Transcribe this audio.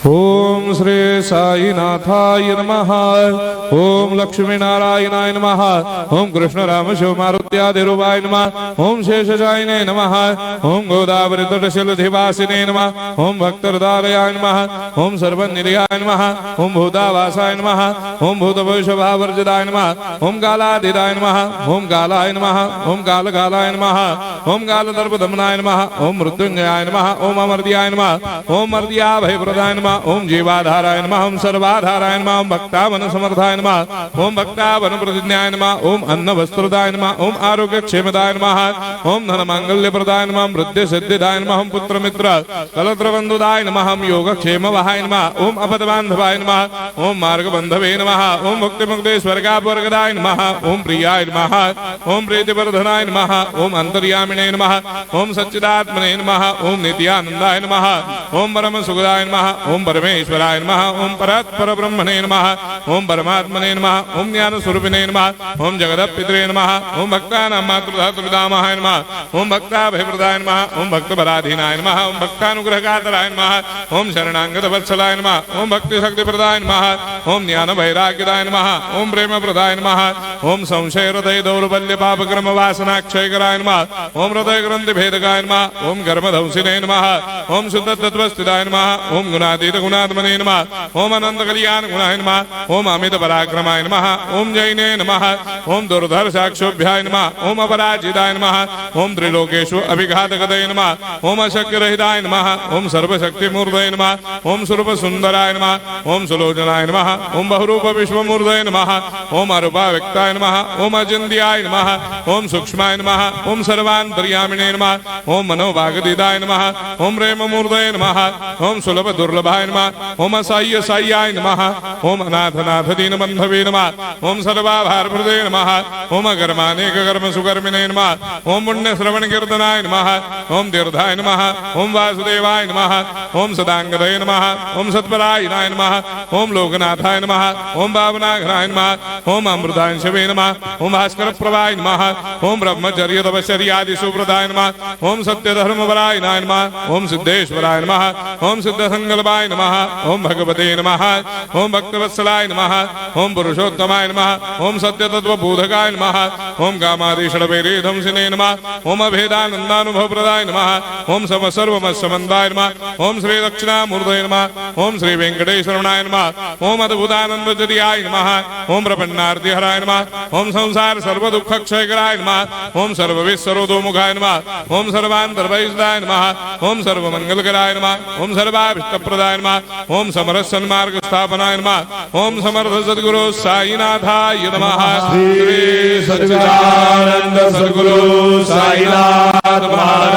ओम श्री साईनाथाय नमः। ओम लक्ष्मी नारायणाय नमः। ओम कृष्ण राम शिव मारुत्यादिरूपाय नमः। ओम शेषशायिने नमः। ओम गोदावरी तटशिलधिवासिने नमः। ओम भक्तहृदयाय नमः। ओम सर्वनिलयाय नमः। ओम भूतावासाय नमः। ओम भूतभविष्यभावर्जिताय नमः। ओम कालाधीराय नमः। ओम कालाय नमः। ओम कालकालाय नमः। ओम कालदर्पदमनाय नमः। ओम मृत्युंजयाय नमः। ओम अमर्त्याय नमः। ओम मर्त्याभयप्रदाय नमः। ओम जीवाधाराय नमः। ओम सर्वाधाराय नमः। ओम भक्तावन समर्थाय नमः। ओम भक्तावन प्रतिज्ञाय नमः। ओम अन्न वस्त्रदाय नमः। ओम आरोग्य क्षेमदाय नमः। ओम धन मांगल्य प्रदाय नमः। वृद्धि सिद्धिदाय नमः। ओम पुत्र मित्र कलत्र बंधुदाय नमः। ओम योग क्षेम वहाय नमः। ओम अपद बांधवाय नमः। ओम मार्ग बंधवे नमः। ओम मुक्ति मुक्ति स्वर्गापवर्गदाय नमः। ओम प्रियाय नमः। ओम प्रीतिवर्धनाय नमः। ओम अंतर्यामिने नमः। ओम सच्चिदात्मने नमः। ओम नित्यानंदाय नमः। ओम परम सुखदाय नमः। ओम परमेश्वराय नमः। ओम परात्पर ब्रह्मणे नमः। ओम परमात्मने नमः। ओम ज्ञान स्वरूपिणे नमः। ओम जगदपितरे नमः। ओम भक्तानां मातृधातृपितामहाय नमः। ओम भक्ताभयप्रदाय नमः। ओम भक्तपराधीनाय नमः। ओम भक्तानुग्रहकातराय नमः। ओम शरणागत वत्सलाय नमः। ओम भक्ति शक्ति प्रदाय नमः। ओम ज्ञान वैराग्यदाय नमः। ओम प्रेम प्रदाय नमः। ओम संशय हृदय दौर्बल्य पाप क्रम वासना क्षय कराय नमः। ओम हृदय ग्रंथि भेदकाय नमः। ओम गर्मधंसिने नमः। ओम शुद्ध तत्वस्थिताय नमः। ओम गुणातीत गुणात्मने नमः। ओम अनंत कल्याण गुणाय नमः। ओम अमित पराक्रमाय नमः। ओम जैने नमः। ओम दुर्धर साक्षोभ्याय नमः। ओम अपराजिताय नमः। ओम त्रिलोकेषु अभिघातगतये नमः। ओम अशक्य रहिताय नमः। ओम सर्वशक्ति मूर्तये नमः। ओम स्वरूप सुंदराय नमः। ओम सुलोचनाय नमः। ओम बहुरूप विश्वमूर्तये नमः। ओम अरूपाव्यक्ताय नमः। ओम अचिन्त्याय नमः। ओम सूक्ष्माय नमः। ओम सर्वान्तर्यामिने नमः। ओम मनोभागदिदाय नमः। ओम प्रेम मूर्तये नमः। ओम सुलभ दुर्लभाय नमः। ओम असाह्य साह्याय नमः। ओम अनाथनाथ दीनबन्धवे नमः। ओम सर्वाभारप्रदे नमः। ओम अकर्मानेक कर्म सुकर्मिणे नमः। ओम पुण्य श्रवण कीर्तनाय नमः। ओम तीर्थाय नमः। ओम वासुदेवाय नमः। ओम सदांगदये नमः। ओम सत्परायणाय नमः। ओम लोकनाथाय नमः। ओम भावनाघनाय नमः। ओम अमृतांशवे नमः। ओम भास्कर प्रभाय नमः। ओम ब्रह्मचर्य तपश्चर्यादि सुप्रदाय नमः। ओम सत्य धर्मपरायणाय नमः। ओम सिद्धेश्वराय नमः। ओम सिद्ध संकल्पाय नमः। ओम भगवते नमः। ओम भक्तवत्सलाय नमः। ओम पुरुषोत्तमाय नमः। ओम सत्य तत्व बोधकाय नमः। ओम कामादि षड्वैरेधंसिने नमः। ओम अभेदानंदानुभव प्रदाय नमः। ओम सर्वमस्समन्दाय नमः। ओम श्री दक्षिणामूर्तये नमः। ओम श्री वेंकटेश्वराय नमः। ओम अद्भुतानंदजरियाय नमः। ओम प्रपन्नार्तिहराय नमः। ओम संसार सर्व दुख क्षयकराय नमः। ओम सर्वविश्वरोधोमुखाय नमः। ओम सर्वान्तर्वैषदाय नमः। ओम सर्वमंगलकराय नमः। ओम सर्वाभीष्टप्रदाय नमः। ओम समरस सन्मार्ग स्थापनाय नमः। ओम समर्थ सद्गुरु साईनाथाय नमः। श्री सच्चिदानंद सद्गुरु साईनाथ महाराज